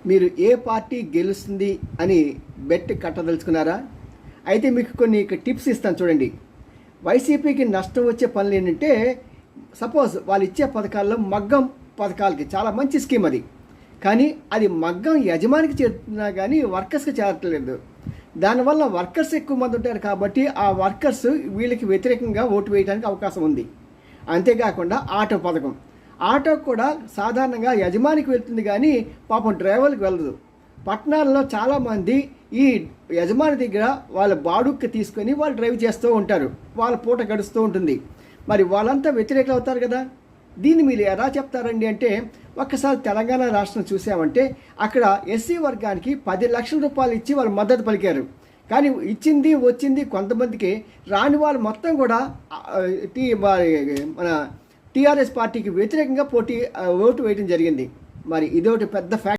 మీరు ఏ పార్టీ గెలుస్తుంది అని బెట్ కట్టదలుచుకున్నారా? అయితే మీకు కొన్ని టిప్స్ ఇస్తాను చూడండి. వైసీపీకి నష్టం వచ్చే పనులు ఏంటంటే, సపోజ్ వాళ్ళు ఇచ్చే పథకాల్లో మగ్గం పథకాలకి చాలా మంచి స్కీమ్ అది. కానీ అది మగ్గం యజమానికి చేరుతున్నా కానీ వర్కర్స్కి చేరట్లేదు. దానివల్ల వర్కర్స్ ఎక్కువ మంది ఉంటారు కాబట్టి ఆ వర్కర్స్ వీళ్ళకి వ్యతిరేకంగా ఓటు వేయడానికి అవకాశం ఉంది. అంతేకాకుండా ఆటో పథకం, ఆటో కూడా సాధారణంగా యజమానికి వెళ్తుంది కానీ పాపం డ్రైవర్కి వెళ్ళదు. పట్టణాల్లో చాలామంది ఈ యజమాని దగ్గర వాళ్ళ బాడుక్కి తీసుకొని వాళ్ళు డ్రైవ్ చేస్తూ ఉంటారు, వాళ్ళ పూట గడుస్తూ ఉంటుంది. మరి వాళ్ళంతా వ్యతిరేకులు అవుతారు కదా. దీన్ని మీరు ఎలా చెప్తారండి అంటే, ఒక్కసారి తెలంగాణ రాష్ట్రం చూసామంటే అక్కడ ఎస్సీ వర్గానికి 10 లక్షల రూపాయలు ఇచ్చి వాళ్ళు మద్దతు పలికారు. కానీ ఇచ్చింది వచ్చింది కొంతమందికి, రాని వాళ్ళు మొత్తం కూడా మన టీఆర్ఎస్ పార్టీకి వ్యతిరేకంగా ఓటు వేయడం జరిగింది. మరి ఇదొకటి పెద్ద ఫ్యాక్ట్.